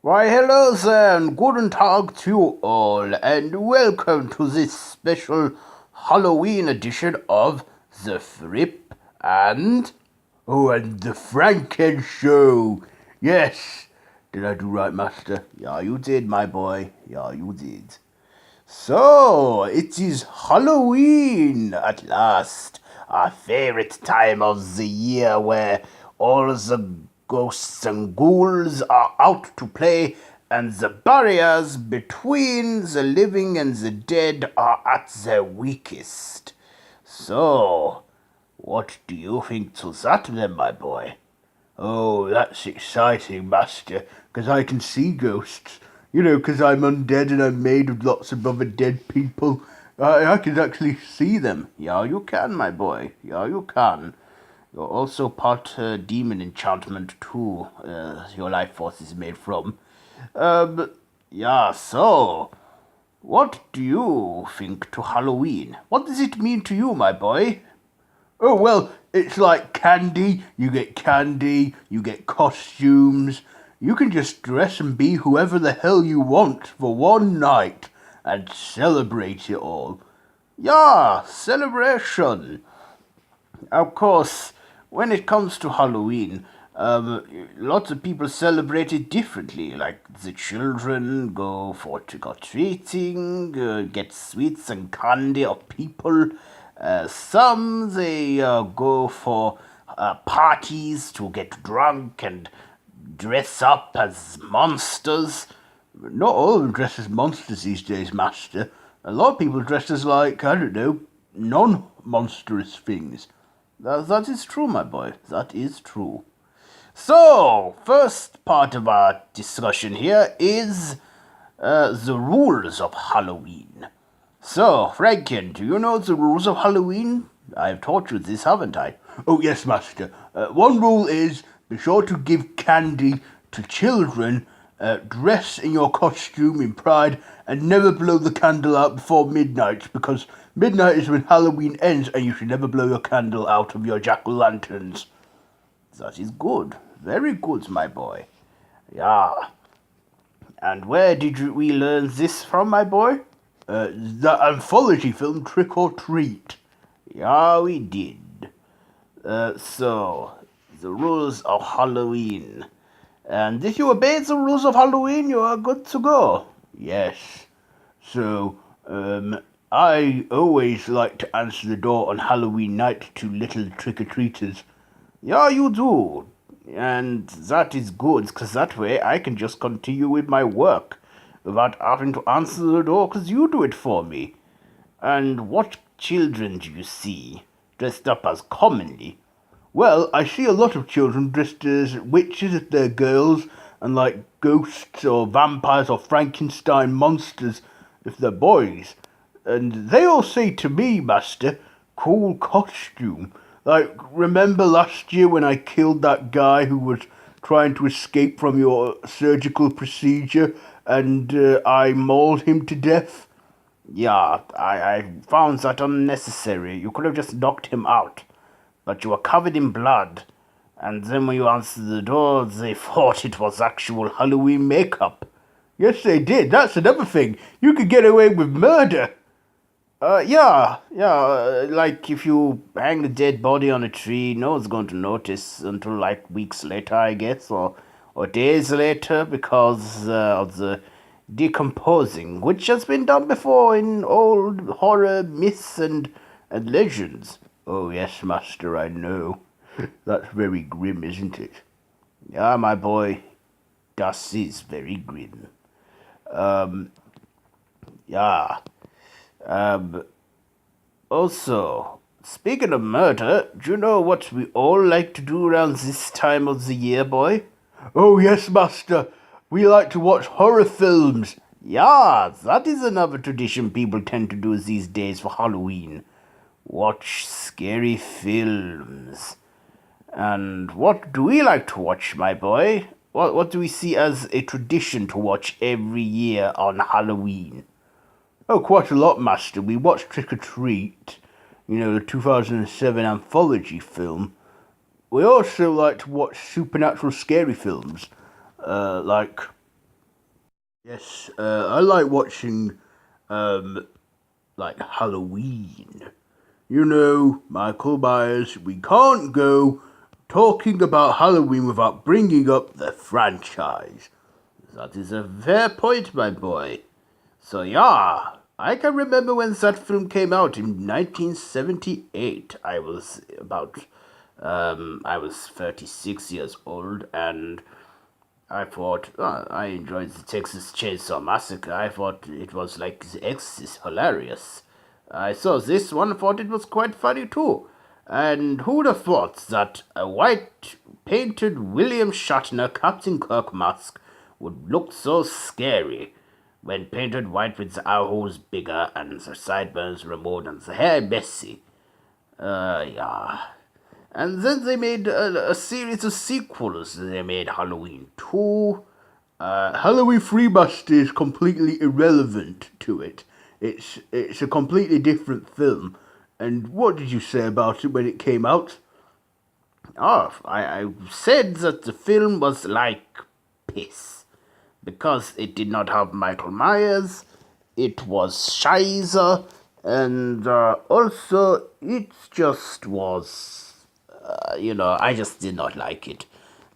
Why, hello there, and guten Tag to you all, and welcome to this special Halloween edition of the Thrip and the Frank N Show. Yes, did I do right, Master? Yeah, you did, my boy. Yeah, you did. So, it is Halloween at last, our favorite time of the year where all the ghosts and ghouls are out to play and the barriers between the living and the dead are at their weakest. So, what do you think to that then, my boy? Oh, that's exciting, Master, 'cause I can see ghosts. 'Cause I'm undead and I'm made of lots of other dead people. I can actually see them. Yeah, you can, my boy. Yeah, you can. You're also part demon enchantment, too. Your life force is made from. Um, yeah, so, what do you think to Halloween? What does it mean to you, my boy? Oh, well, it's like candy. You get costumes. You can just dress and be whoever the hell you want for one night and celebrate it all. Yeah, celebration. Of course, when it comes to Halloween, lots of people celebrate it differently. Like the children go for trick or treating, get sweets and candy of people. Some they go for parties to get drunk and dress up as monsters. Not all of them dress as monsters these days, Master. A lot of people dress as, like, I don't know, non-monstrous things. That is true, my boy. That is true. So, first part of our discussion here is the rules of Halloween. So, Franken, do you know the rules of Halloween? I've taught you this, haven't I? Oh, yes, Master. One rule is be sure to give candy to children, dress in your costume in pride, and never blow the candle out before midnight, because midnight is when Halloween ends, and you should never blow your candle out of your jack-o'-lanterns. That is good. Very good, my boy. Yeah. And where did we learn this from, my boy? The anthology film Trick or Treat. Yeah, we did. So, the rules of Halloween. And if you obey the rules of Halloween, you are good to go. Yes. So, I always like to answer the door on Halloween night to little trick-or-treaters. Yeah, you do. And that is good, because that way I can just continue with my work without having to answer the door, because you do it for me. And what children do you see dressed up as commonly? Well, I see a lot of children dressed as witches if they're girls, and like ghosts or vampires or Frankenstein monsters if they're boys. And they all say to me, Master, cool costume. Like, remember last year when I killed that guy who was trying to escape from your surgical procedure and I mauled him to death? Yeah, I found that unnecessary. You could have just knocked him out. But you were covered in blood. And then when you answered the door, they thought it was actual Halloween makeup. Yes, they did. That's another thing. You could get away with murder. Yeah, like if you hang a dead body on a tree, no one's going to notice until like weeks later, I guess, or days later because of the decomposing, which has been done before in old horror myths and legends. Oh, yes, Master, I know. That's very grim, isn't it? Yeah, my boy, das is very grim. Yeah. Um, Also, speaking of murder, do you know what we all like to do around this time of the year, boy? Oh, yes, Master. We like to watch horror films. Yeah, that is another tradition people tend to do these days for Halloween. Watch scary films. And what do we like to watch, my boy? What do we see as a tradition to watch every year on Halloween? Oh, quite a lot, Master. We watched Trick or Treat, the 2007 anthology film. We also like to watch supernatural scary films, like Yes, I like watching, um, like Halloween. You know, Michael Myers, we can't go talking about Halloween without bringing up the franchise. That is a fair point, my boy. So yeah, I can remember when that film came out in 1978. I was 36 years old, and I thought, I enjoyed the Texas Chainsaw Massacre. I thought it was like The Exorcist hilarious. I saw this one, thought it was quite funny too. And who'd have thought that a white painted William Shatner Captain Kirk mask would look so scary when painted white with the eye holes bigger and the sideburns removed and the hair messy. Yeah. And then they made a series of sequels. They made Halloween 2. Halloween 3 Buster is completely irrelevant to it. It's a completely different film. And what did you say about it when it came out? Oh, I said that the film was like piss. Because it did not have Michael Myers, it was Shizer, and also it just was, I just did not like it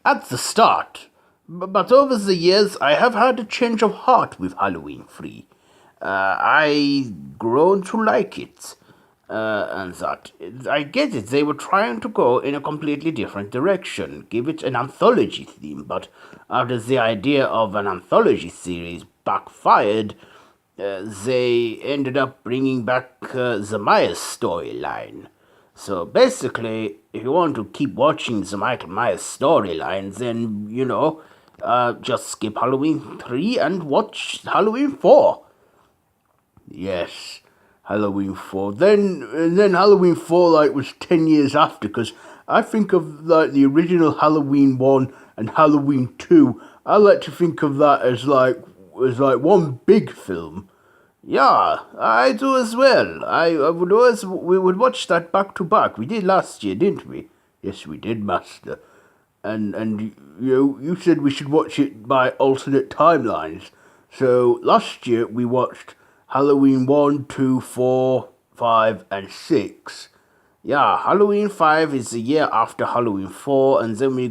at the start. But over the years, I have had a change of heart with Halloween 3. I grown to like it. And that. I get it, they were trying to go in a completely different direction, give it an anthology theme, but after the idea of an anthology series backfired, they ended up bringing back the Myers storyline. So basically, if you want to keep watching the Michael Myers storyline, then, just skip Halloween 3 and watch Halloween 4. Yes, Halloween 4. Then Halloween 4 was 10 years after, because I think of the original Halloween 1 and Halloween 2. I like to think of that as one big film. Yeah, I do as well. We would watch that back to back. We did last year, didn't we? Yes, we did, Master. And you said we should watch it by alternate timelines. So last year we watched Halloween 1, 2, 4, 5, and 6. Yeah, Halloween 5 is the year after Halloween 4, and then we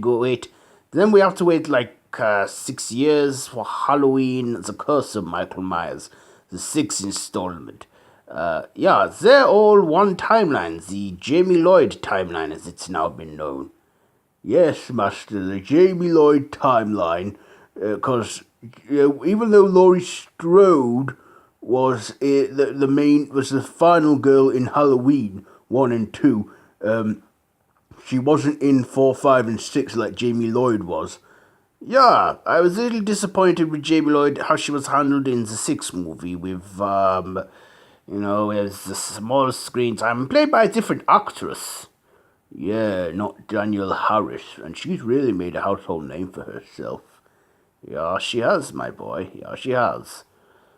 have to wait 6 years for Halloween, The Curse of Michael Myers, the sixth installment. Yeah, they're all one timeline, the Jamie Lloyd timeline as it's now been known. Yes, Master, the Jamie Lloyd timeline, because even though Laurie Strode was the final girl in Halloween 1 and 2, she wasn't in 4, 5, and 6 like Jamie Lloyd was. Yeah, I was a little disappointed with Jamie Lloyd, how she was handled in the 6th movie with, as the small screen time, played by a different actress. Yeah, not Danielle Harris, and she's really made a household name for herself. Yeah, she has, my boy. Yeah, she has.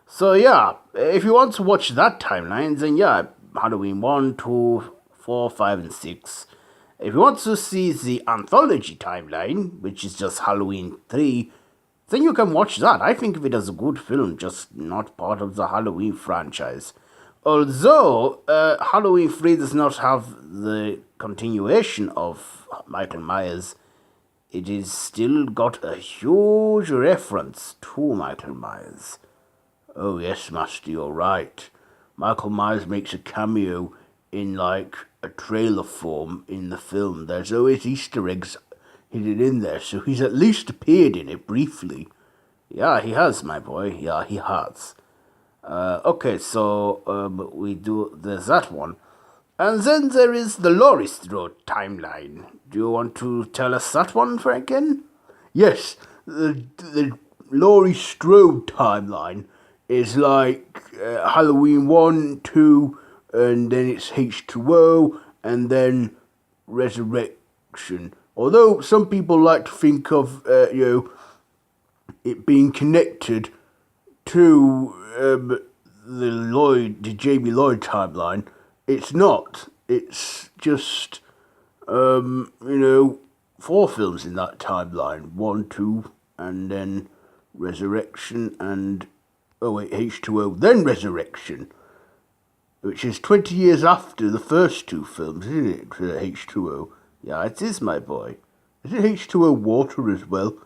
So yeah, if you want to watch that timeline, then yeah, Halloween 1, 2, 4, 5, and 6. If you want to see the anthology timeline, which is just Halloween 3, then you can watch that. I think of it as a good film, just not part of the Halloween franchise. Although Halloween 3 does not have the continuation of Michael Myers, it is still got a huge reference to Michael Myers. Oh yes, Master, you're right. Michael Myers makes a cameo in a trailer form in the film. There's always Easter eggs hidden in there, so he's at least appeared in it briefly. Yeah, he has, my boy. Yeah, he has. Okay, so there's that one. And then there is the Laurie Strode timeline. Do you want to tell us that one, Frank N? Yes, the Laurie Strode timeline is like Halloween 1, 2, and then it's H2O, and then Resurrection. Although some people like to think of, it being connected to the Jamie Lloyd timeline, it's not. It's just, 4 films in that timeline. 1, 2, and then Resurrection and... Oh wait, H2O, then Resurrection, which is 20 years after the first two films, isn't it, H2O? Yeah, it is, my boy. Is it H2O water as well?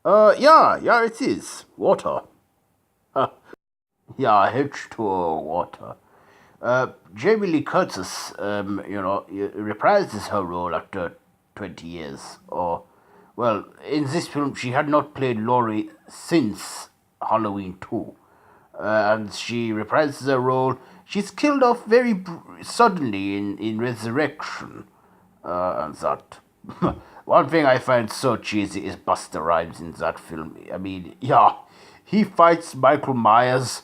Yeah, it is. Water. Yeah, H2O water. Jamie Lee Curtis, reprises her role after 20 years. Well, in this film, she had not played Laurie since Halloween 2. And she reprises her role. She's killed off very suddenly in Resurrection. And that. One thing I find so cheesy is Busta Rhymes in that film. I mean, yeah, he fights Michael Myers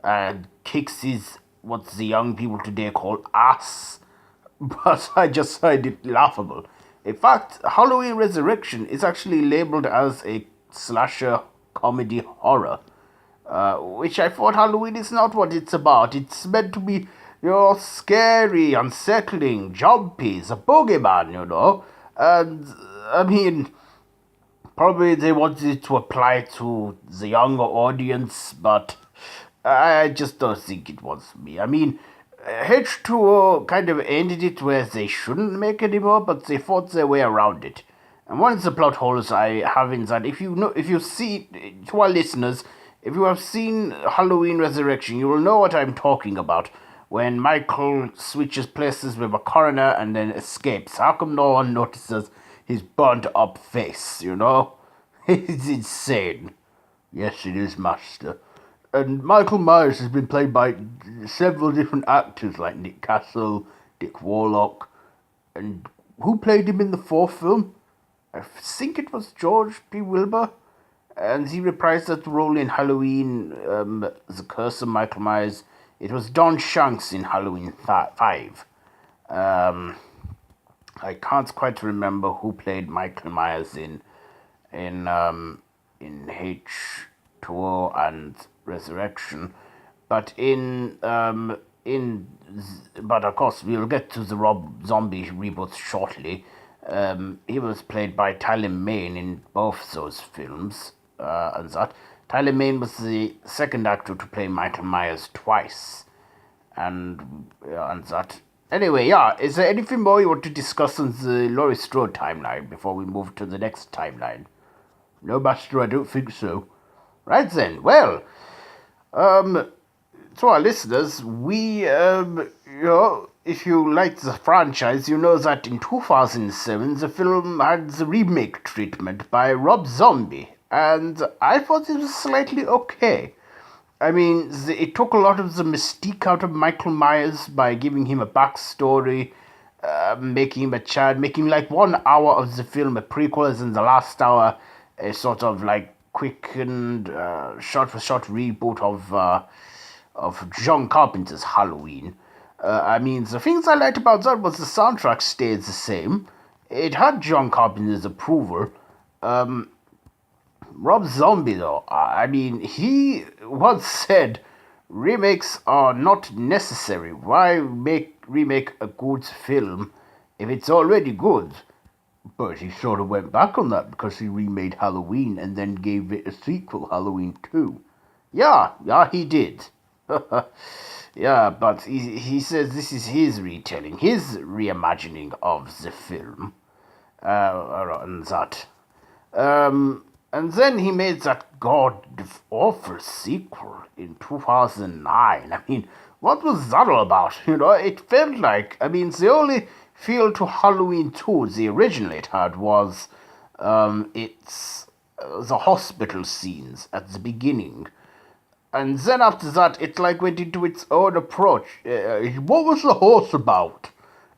and kicks his, what the young people today call ass. But I just find it laughable. In fact, Halloween Resurrection is actually labeled as a slasher comedy horror. Which I thought Halloween is not what it's about. It's meant to be, scary, unsettling, jumpy, it's a boogeyman, And, I mean, probably they wanted it to apply to the younger audience, but I just don't think it was me. I mean, H2O kind of ended it where they shouldn't make anymore, but they fought their way around it. And one of the plot holes I have in that, if you see, to our listeners, if you have seen Halloween Resurrection, you will know what I'm talking about. When Michael switches places with a coroner and then escapes. How come no one notices his burnt up face, It's insane. Yes, it is, Master. And Michael Myers has been played by several different actors like Nick Castle, Dick Warlock, and who played him in the fourth film? I think it was George P. Wilbur. And he reprised that role in Halloween, The Curse of Michael Myers. It was Don Shanks in Halloween 5. I can't quite remember who played Michael Myers in H2O and Resurrection, but but of course we'll get to the Rob Zombie reboot shortly. He was played by Tyler Mane in both those films, and that. Tyler Mane was the second actor to play Michael Myers twice, and that. Anyway, yeah, is there anything more you want to discuss on the Laurie Strode timeline before we move to the next timeline? No, Master, I don't think so. Right then, well, to our listeners, we, if you like the franchise, you know that in 2007 the film had the remake treatment by Rob Zombie, and I thought it was slightly okay. I mean, it took a lot of the mystique out of Michael Myers by giving him a backstory, making him a child, making like 1 hour of the film a prequel, as in the last hour a sort of like quickened, shot-for-shot reboot of John Carpenter's Halloween. I mean, the things I liked about that was the soundtrack stayed the same. It had John Carpenter's approval. Rob Zombie, though, I mean, he once said, remakes are not necessary. Why remake a good film if it's already good? But he sort of went back on that because he remade Halloween and then gave it a sequel, Halloween 2. Yeah, he did. Yeah, but he says this is his retelling, his reimagining of the film. And that. And then he made that god-awful sequel in 2009. I mean, what was that all about? It felt like, the only feel to Halloween 2, the original it had, was it's the hospital scenes at the beginning. And then after that, it went into its own approach. What was the horse about?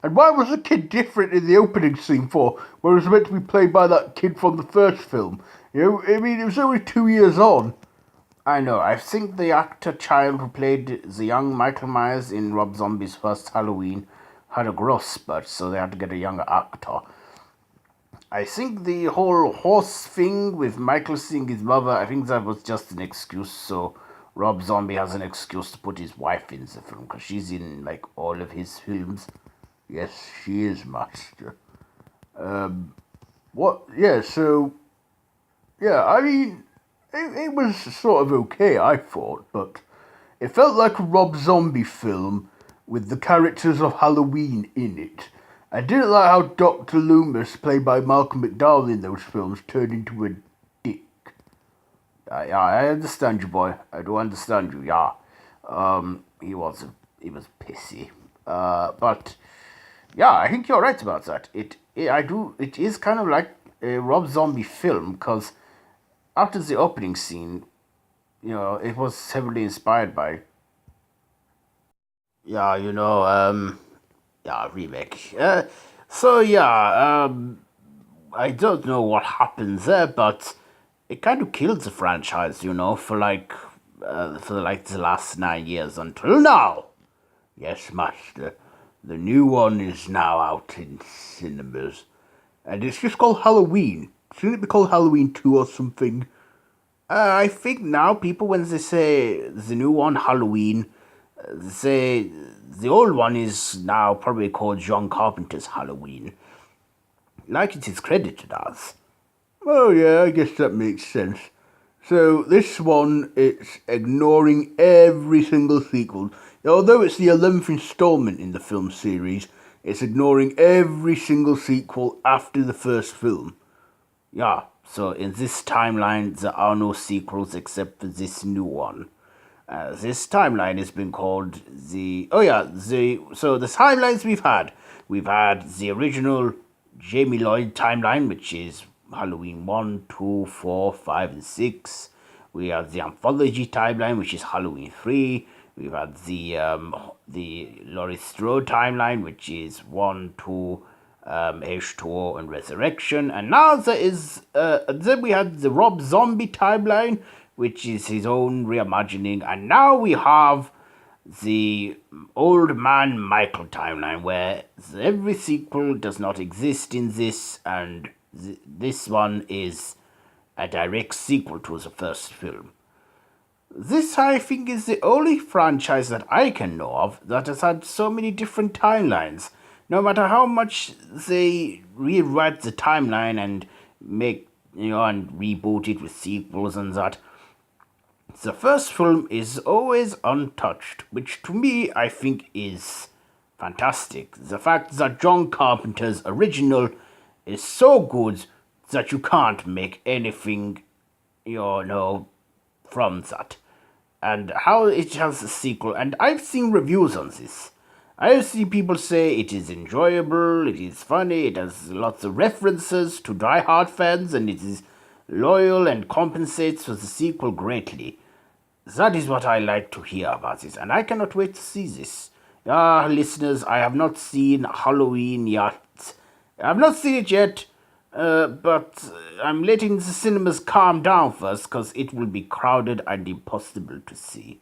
And why was the kid different in the opening scene for, where it was meant to be played by that kid from the first film? It was only 2 years on. I know, I think the actor-child who played the young Michael Myers in Rob Zombie's first Halloween had a growth spurt, so they had to get a younger actor. I think the whole horse thing with Michael seeing his mother, I think that was just an excuse, so Rob Zombie has an excuse to put his wife in the film, because she's in, all of his films. Yes, she is, Master. it was sort of okay, I thought, but it felt like a Rob Zombie film with the characters of Halloween in it. I didn't like how Dr. Loomis, played by Malcolm McDowell in those films, turned into a dick. I understand you, boy. I do understand you. Yeah, he was pissy. But yeah, I think you're right about that. It is kind of like a Rob Zombie film because after the opening scene, it was heavily inspired by, yeah, yeah, remake. So yeah, I don't know what happens there, but it kind of killed the franchise, for like the last 9 years until now. Yes, master. The new one is now out in cinemas, and it's just called Halloween. Shouldn't it be called Halloween 2 or something? I think now people, when they say the new one, Halloween, they the old one is now probably called John Carpenter's Halloween, like it is credited as. Oh yeah, I guess that makes sense. So this one, it's ignoring every single sequel. Although it's the 11th installment in the film series, it's ignoring every single sequel after the first film. Yeah, so in this timeline, there are no sequels except for this new one. This timeline has been called so the timelines we've had the original Jamie Lloyd timeline, which is Halloween 1, 2, 4, 5, and 6. We have the anthology timeline, which is Halloween 3. We've had the Laurie Strode timeline, which is 1, 2, H2O, and Resurrection. And now then we had the Rob Zombie timeline, which is his own reimagining. And now we have the Old Man Michael timeline, where every sequel does not exist in this, and this one is a direct sequel to the first film. This, I think, is the only franchise that I can know of that has had so many different timelines. No matter how much they rewrite the timeline and make, and reboot it with sequels and that, the first film is always untouched, which to me I think is fantastic. The fact that John Carpenter's original is so good that you can't make anything, from that. And how it has a sequel, and I've seen reviews on this. I've seen people say it is enjoyable, it is funny, it has lots of references to Die Hard fans, and it is loyal and compensates for the sequel greatly. That is what I like to hear about this, and I cannot wait to see this. Listeners, I have not seen Halloween yet. I have not seen it yet, but I'm letting the cinemas calm down first, because it will be crowded and impossible to see.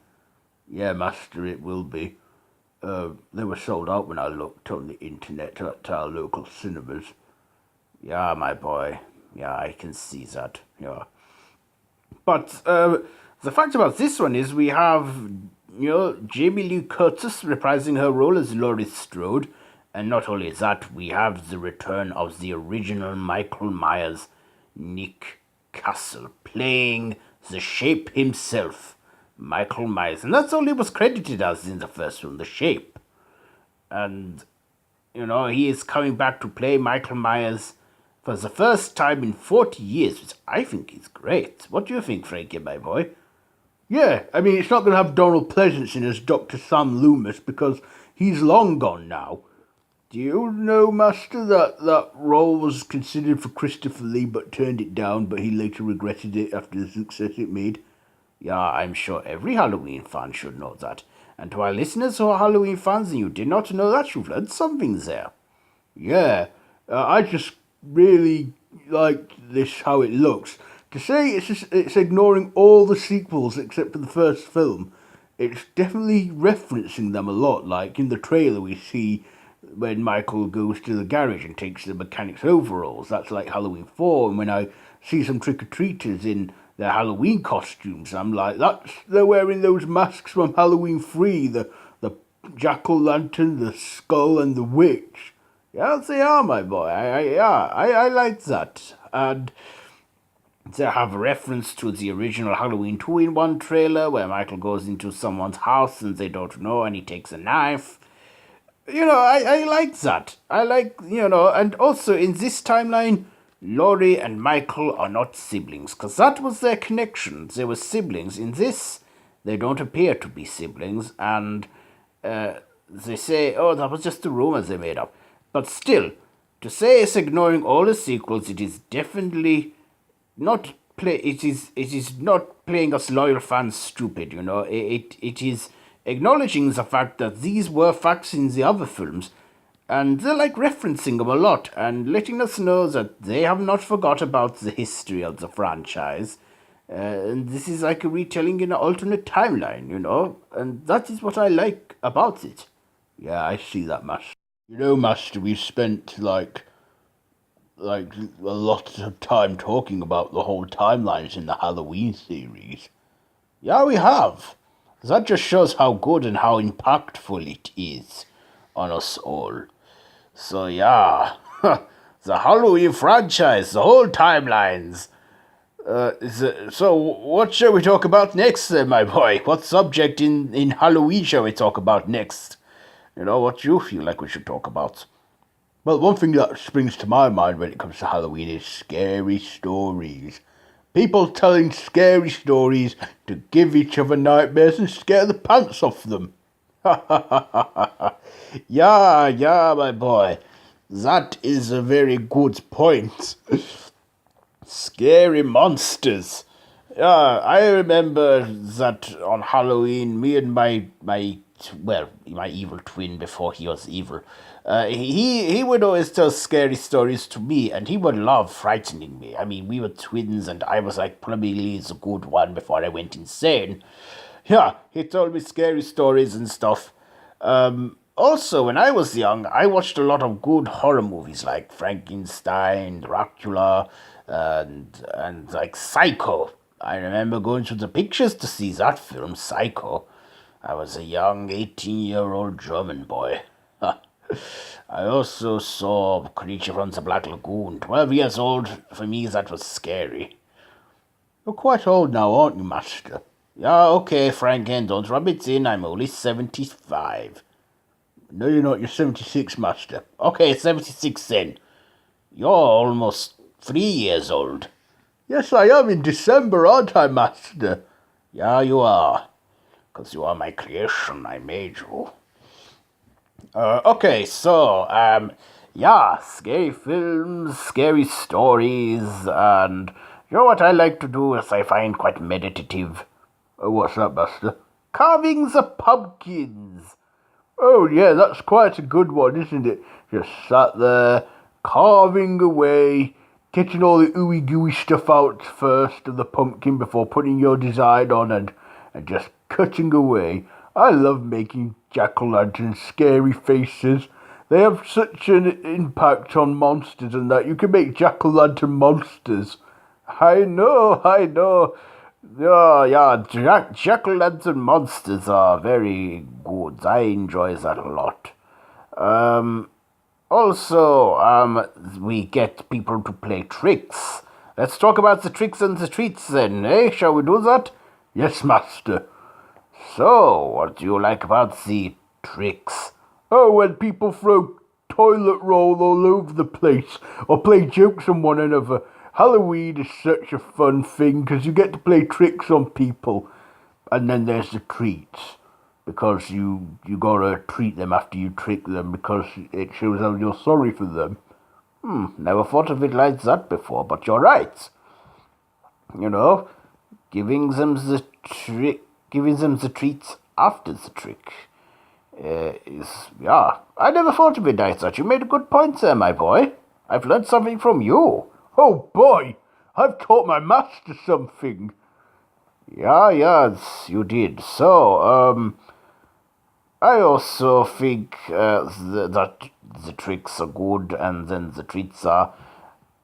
Yeah, master, it will be. They were sold out when I looked on the internet at our local cinemas. Yeah, my boy. Yeah, I can see that. Yeah. But the fact about this one is we have, Jamie Lee Curtis reprising her role as Laurie Strode. And not only that, we have the return of the original Michael Myers, Nick Castle, playing the Shape himself, Michael Myers. And that's all he was credited as in the first film, the Shape. And, he is coming back to play Michael Myers for the first time in 40 years, which I think is great. What do you think, Frankie, my boy? Yeah, I mean, it's not going to have Donald Pleasence in as Dr. Sam Loomis because he's long gone now. Do you know, Master, that role was considered for Christopher Lee but turned it down, but he later regretted it after the success it made? Yeah, I'm sure every Halloween fan should know that. And to our listeners who are Halloween fans and you did not know that, you've learned something there. Yeah, I just really like this, how it looks. To say it's ignoring all the sequels except for the first film, it's definitely referencing them a lot. Like in the trailer we see when Michael goes to the garage and takes the mechanic's overalls. That's like Halloween 4. And when I see some trick-or-treaters in their Halloween costumes, I'm like, they're wearing those masks from Halloween 3, the jack-o'-lantern, the skull, and the witch. Yeah, they are, my boy. I like that. And They have a reference to the original Halloween 2-in-1 trailer where Michael goes into someone's house and they don't know and he takes a knife. I like that. I like, and also in this timeline, Laurie and Michael are not siblings, because that was their connection. They were siblings. In this, they don't appear to be siblings, and they say, oh, that was just a rumor they made up. But still, to say it's ignoring all the sequels, it is definitely not it is not playing us loyal fans stupid. It is acknowledging the fact that these were facts in the other films, and they're like referencing them a lot and letting us know that they have not forgot about the history of the franchise. And this is like a retelling in an alternate timeline, and that is what I like about it. Yeah, I see that, Master. Master, we spent like a lot of time talking about the whole timelines in the Halloween series. Yeah, we have. That just shows how good and how impactful it is on us all. So yeah, the Halloween franchise, the whole timelines. So what shall we talk about next then, my boy? What subject in Halloween shall we talk about next? What do you feel like we should talk about? Well, one thing that springs to my mind when it comes to Halloween is scary stories. People telling scary stories to give each other nightmares and scare the pants off them. Yeah, my boy. That is a very good point. Scary monsters. Yeah, I remember that on Halloween, me and my evil twin before he was evil, he would always tell scary stories to me, and he would love frightening me. I mean, we were twins, and I was like probably the good one before I went insane. Yeah, he told me scary stories and stuff. Also, when I was young, I watched a lot of good horror movies like Frankenstein, Dracula, and like Psycho. I remember going to the pictures to see that film, Psycho. I was a young 18-year-old German boy. I also saw Creature from the Black Lagoon. 12 years old. For me, that was scary. You're quite old now, aren't you, Master? Yeah, okay, Frank N, don't rub it in. I'm only 75. No, you're not. You're 76, Master. Okay, 76 then. You're almost 3 years old. Yes, I am in December, aren't I, Master? Yeah, you are. 'Cause you are my creation. I made you. Okay, so, yeah, scary films, scary stories, and you know what I like to do is I find quite meditative. What's that, Master? Carving the pumpkins. Oh, yeah, that's quite a good one, isn't it? Just sat there, carving away, getting all the ooey gooey stuff out first of the pumpkin before putting your design on and just cutting away. I love making jack-o'-lanterns scary faces. They have such an impact on monsters and that you can make jack-o'-lantern monsters. I know. Yeah, jack-o'-lantern monsters are very good. I enjoy that a lot. Also, we get people to play tricks. Let's talk about the tricks and the treats then, eh? Shall we do that? Yes, Master. So, what do you like about the tricks? Oh, when people throw toilet roll all over the place or play jokes on one another. Halloween is such a fun thing because you get to play tricks on people. And then there's the treats. Because you gotta treat them after you trick them because it shows how you're sorry for them. Never thought of it like that before, but you're right. Giving them the treats after the trick I never thought of it like that. You made a good point there, my boy. I've learned something from you. Oh boy, I've taught my master something. Yes, you did. So, I also think that the tricks are good and then the treats are.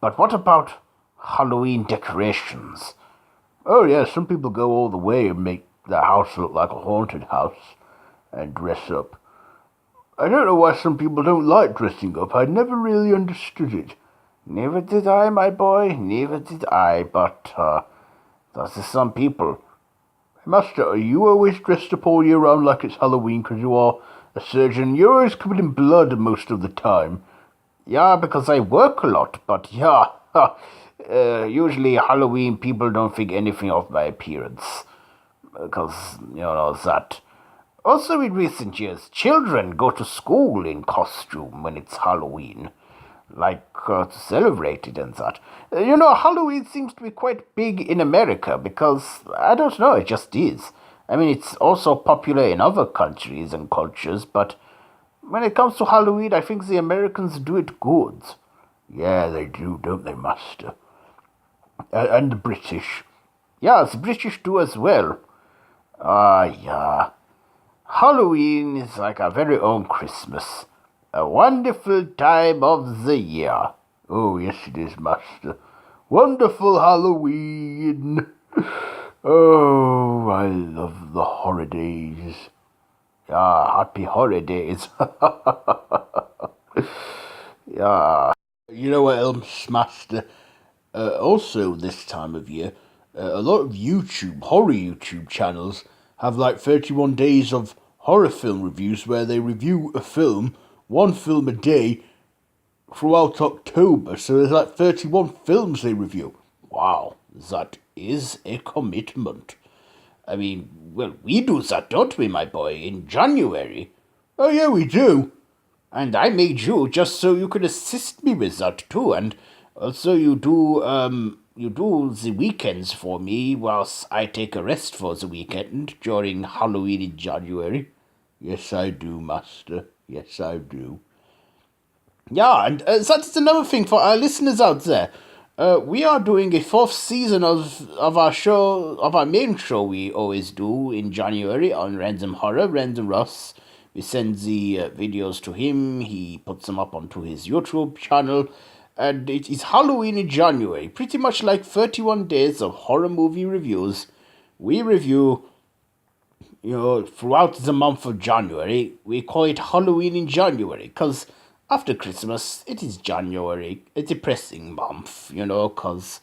But what about Halloween decorations? Oh yeah, some people go all the way and make their house look like a haunted house and dress up. I don't know why some people don't like dressing up. I never really understood it. Neither did I, my boy, neither did I, but, those are some people. Master, are you always dressed up all year round like it's Halloween because you are a surgeon? You're always covered in blood most of the time. Yeah, because I work a lot, but yeah. Usually Halloween people don't think anything of my appearance. Because, that. Also in recent years, children go to school in costume when it's Halloween. Like, to celebrate it and that. Halloween seems to be quite big in America because, I don't know, it just is. I mean, it's also popular in other countries and cultures, but when it comes to Halloween, I think the Americans do it good. Yeah, they do, don't they, Master? And the British. Yeah, the British do as well. Yeah. Halloween is like our very own Christmas. A wonderful time of the year. Oh, yes, it is, Master. Wonderful Halloween. Oh, I love the holidays. Yeah, happy holidays. Yeah. You know what else, Master? Also, this time of year, a lot of horror YouTube channels have like 31 days of horror film reviews where they review a film, one film a day, throughout October. So there's like 31 films they review. Wow, that is a commitment. I mean, well, we do that, don't we, my boy, in January? Oh, yeah, we do. And I made you just so you could assist me with that too, and also you do the weekends for me whilst I take a rest for the weekend during Halloween in January. Yes, I do, Master. Yes, I do. Yeah, and that's another thing for our listeners out there. We are doing a fourth season of our main show we always do in January on Random Horror, Random Ross. We send the videos to him, he puts them up onto his YouTube channel, and it is Halloween in January, pretty much like 31 days of horror movie reviews. We review, throughout the month of January. We call it Halloween in January, because after Christmas, it is January, a depressing month, because,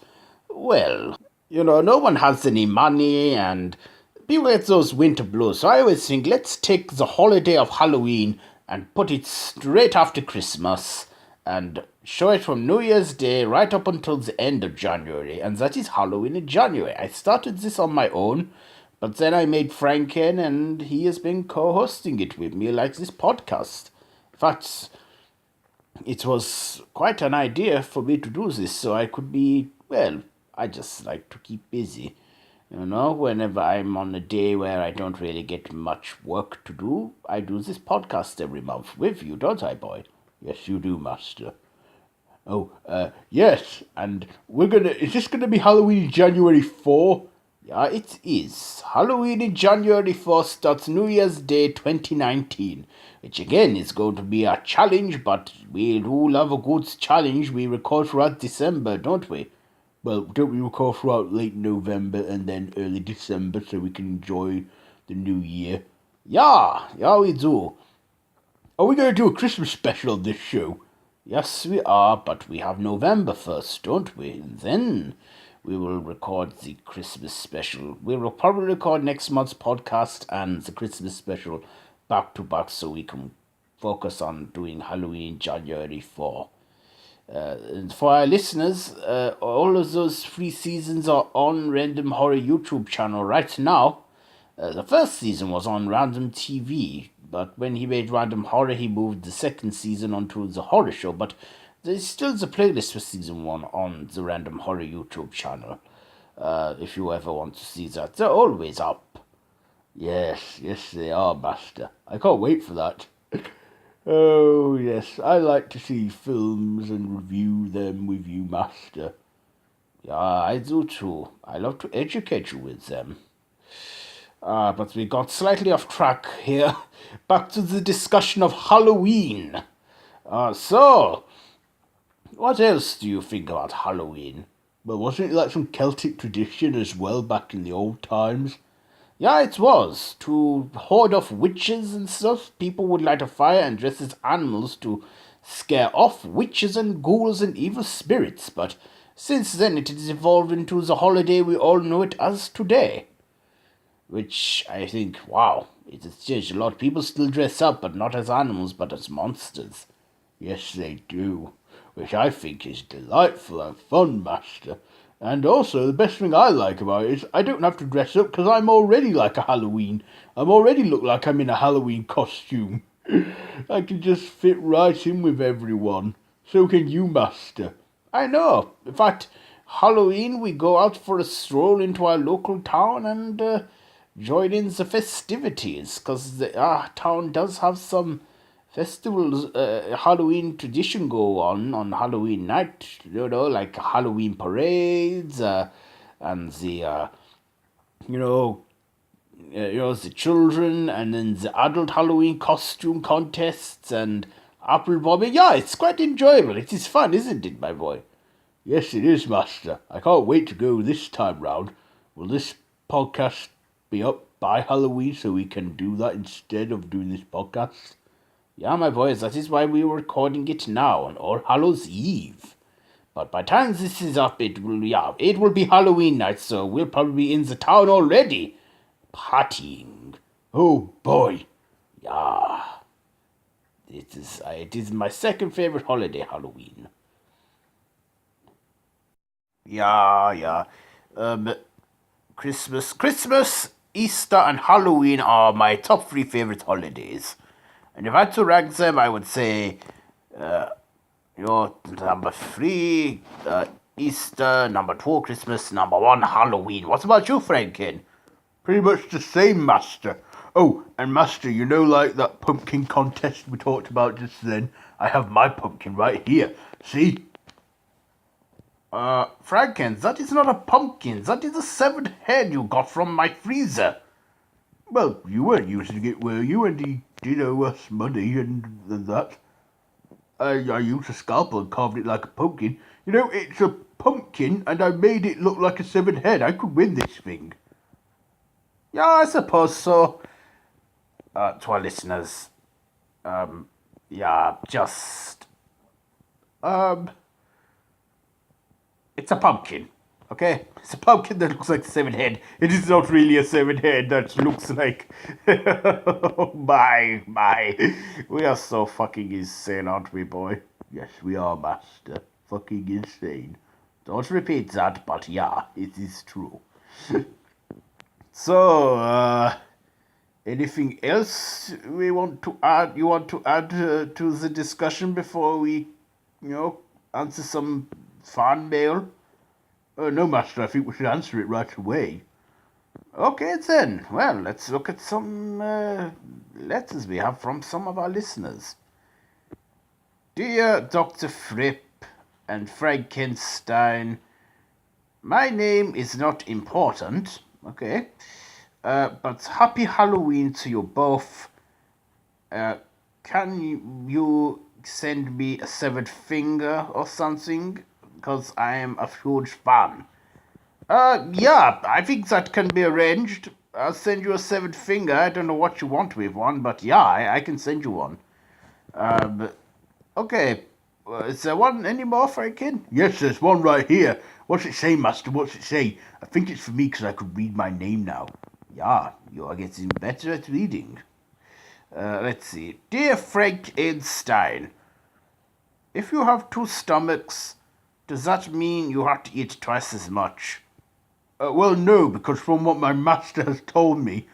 well, no one has any money and people get those winter blues. So I always think, let's take the holiday of Halloween and put it straight after Christmas and show it from New Year's Day right up until the end of January. And that is Halloween in January. I started this on my own, but then I made Frank N and he has been co-hosting it with me like this podcast. In fact, it was quite an idea for me to do this so I could be, well, I just like to keep busy. Whenever I'm on a day where I don't really get much work to do, I do this podcast every month with you, don't I, boy? Yes, you do, Master. Oh, yes, and is this gonna be Halloween January 4? Yeah, it is. Halloween in January 1st, that's New Year's Day 2019, which again is going to be a challenge, but we do love a good challenge. We record throughout December, don't we? Well, don't we record throughout late November and then early December so we can enjoy the new year? Yeah, we do. Are we going to do a Christmas special on this show? Yes, we are, but we have November first, don't we? And then we will record the Christmas special. We will probably record next month's podcast and the Christmas special back to back so we can focus on doing Halloween January 4. For our listeners, all of those 3 seasons are on Random Horror YouTube channel right now. The first season was on Random TV, but when he made Random Horror, he moved the second season onto the horror show. But there's still the playlist for season 1 on the Random Horror YouTube channel. If you ever want to see that, they're always up. Yes, they are, Master. I can't wait for that. Oh, yes, I like to see films and review them with you, Master. Yeah, I do too. I love to educate you with them. But we got slightly off track here. Back to the discussion of Halloween. So, what else do you think about Halloween? Well, wasn't it like some Celtic tradition as well back in the old times? Yeah, it was. To ward off witches and stuff, people would light a fire and dress as animals to scare off witches and ghouls and evil spirits, but since then it has evolved into the holiday we all know it as today. Which I think, wow, it has changed a lot. People still dress up, but not as animals, but as monsters. Yes, they do. Which I think is delightful and fun, Master. And also, the best thing I like about it is I don't have to dress up because I'm already like a Halloween. I'm already look like I'm in a Halloween costume. I can just fit right in with everyone. So can you, Master. I know. In fact, Halloween we go out for a stroll into our local town and join in the festivities, because our town does have some festivals, Halloween tradition go on Halloween night, like Halloween parades, and you know, the children, and then the adult Halloween costume contests and apple bobbing. Yeah, it's quite enjoyable. It is fun, isn't it, my boy? Yes, it is, Master. I can't wait to go this time round. Will this podcast be up by Halloween so we can do that instead of doing this podcast? Yeah, my boys, that is why we are recording it now on All Hallows Eve. But by the time this is up, it will be Halloween night, so we'll probably be in the town already, partying. Oh boy, yeah. It is my second favorite holiday, Halloween. Yeah. Christmas, Easter, and Halloween are my top three favorite holidays. And if I had to rank them, I would say, number three, Easter, number two, Christmas, number one, Halloween. What about you, Franken? Pretty much the same, Master. Oh, and Master, like that pumpkin contest we talked about just then? I have my pumpkin right here. See? Franken, that is not a pumpkin. That is a severed head you got from my freezer. Well, you weren't using it, were you? And he did owe us money and that. I used a scalpel and carved it like a pumpkin. It's a pumpkin, and I made it look like a severed head. I could win this thing. Yeah, I suppose so. To our listeners, it's a pumpkin, okay? It's a pumpkin that looks like a severed head. It is not really a severed head. That looks like... oh, my. We are so fucking insane, aren't we, boy? Yes, we are, Master. Fucking insane. Don't repeat that, but yeah, it is true. So, anything else we want to add? You want to add to the discussion before we, answer some fan mail? No, Master, I think we should answer it right away. Okay, then. Well, let's look at some letters we have from some of our listeners. Dear Dr. Thrip and Frank N, Stein, my name is not important, okay? But happy Halloween to you both. Can you send me a severed finger or something? Because I am a huge fan. Yeah, I think that can be arranged. I'll send you a severed finger. I don't know what you want with one, but yeah, I can send you one. Okay. Is there one anymore, Franklin? Yes, there's one right here. What's it say, Master? What's it say? I think it's for me because I could read my name now. Yeah, you are getting better at reading. Let's see. Dear Frank N. Stein, if you have two stomachs, does that mean you have to eat twice as much? Well, no, because from what my master has told me,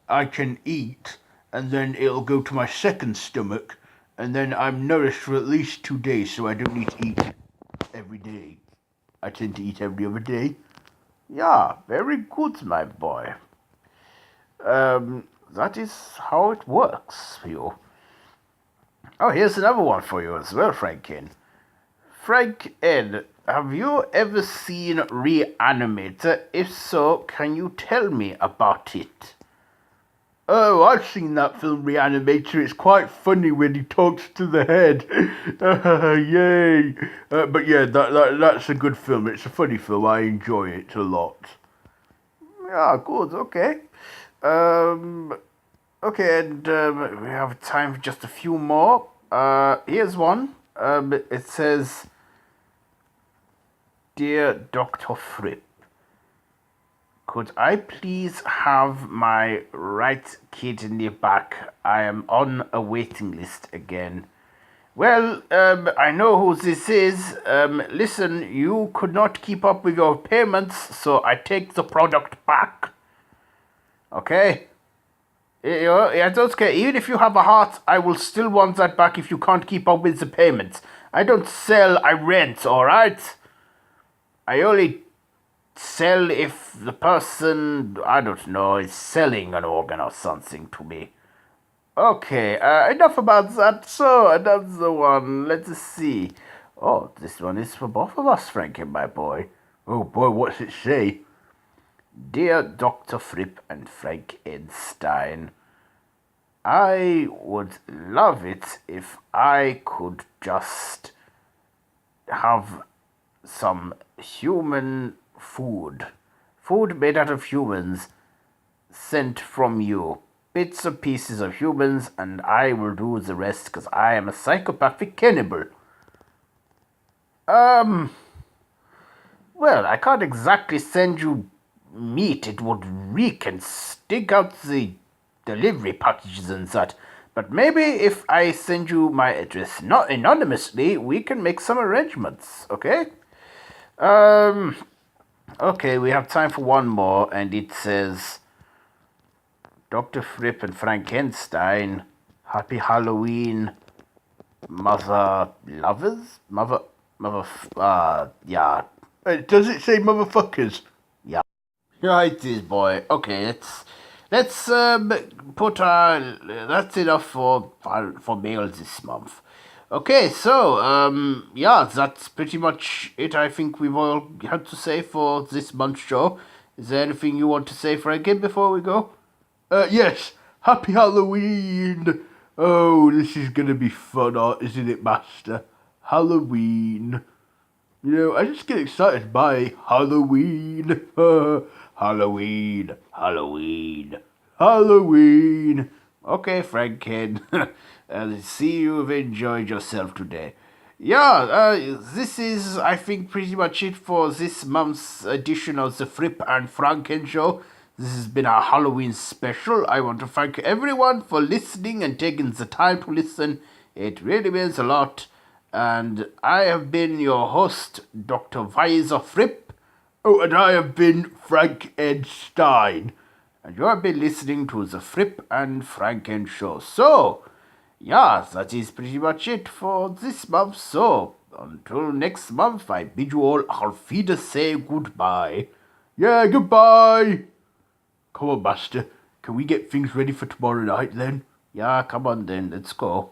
I can eat, and then it'll go to my second stomach, and then I'm nourished for at least 2 days, so I don't need to eat every day. I tend to eat every other day. Yeah, very good, my boy. That is how it works for you. Oh, here's another one for you as well, Frank N. Frank N, have you ever seen Reanimator? If so, can you tell me about it? Oh, I've seen that film Reanimator. It's quite funny when he talks to the head. Yay! But yeah, that's a good film. It's a funny film. I enjoy it a lot. Yeah, good. Okay. Okay, and we have time for just a few more. Here's one. It says, Dear Dr. Thrip, could I please have my right kidney back? I am on a waiting list again. Well, I know who this is. Listen, you could not keep up with your payments, so I take the product back. Okay? Yeah, it's okay. Even if you have a heart, I will still want that back if you can't keep up with the payments. I don't sell, I rent, alright? I only sell if the person, I don't know, is selling an organ or something to me. Okay, enough about that. So, another one. Let's see. Oh, this one is for both of us, Frankie, my boy. Oh boy, what's it say? Dear Dr. Thrip and Frank N. Stein, I would love it if I could just have some human food. Food made out of humans sent from you. Bits and pieces of humans, and I will do the rest because I am a psychopathic cannibal. Well, I can't exactly send you meat. It would reek and stink out the delivery packages and that. But maybe if I send you my address not anonymously, we can make some arrangements, okay? Okay, we have time for one more, and it says, Dr. Thrip and Frank N. Stein, Happy Halloween, mother lovers? Yeah. Does it say motherfuckers? Yeah. Right, this boy. Okay, let's put that's enough for males this month. Okay, so yeah, that's pretty much it. I think we've all had to say for this month's show. Is there anything you want to say, Frankie, before we go? Yes. Happy Halloween. Oh, this is gonna be fun, isn't it, Master? Halloween. You know, I just get excited by Halloween. Halloween. Halloween. Halloween. Okay, Franken. I see you've enjoyed yourself today. Yeah, this is, I think, pretty much it for this month's edition of the Thrip and Franken Show. This has been our Halloween special. I want to thank everyone for listening and taking the time to listen. It really means a lot. And I have been your host, Dr. Weiser Thrip. Oh, and I have been Frank N. Stein. And you have been listening to the Thrip and Franken Show. So, yeah, that is pretty much it for this month. So, until next month, I bid you all auf Wiedersehen goodbye. Yeah, goodbye. Come on, Master. Can we get things ready for tomorrow night then? Yeah, come on then. Let's go.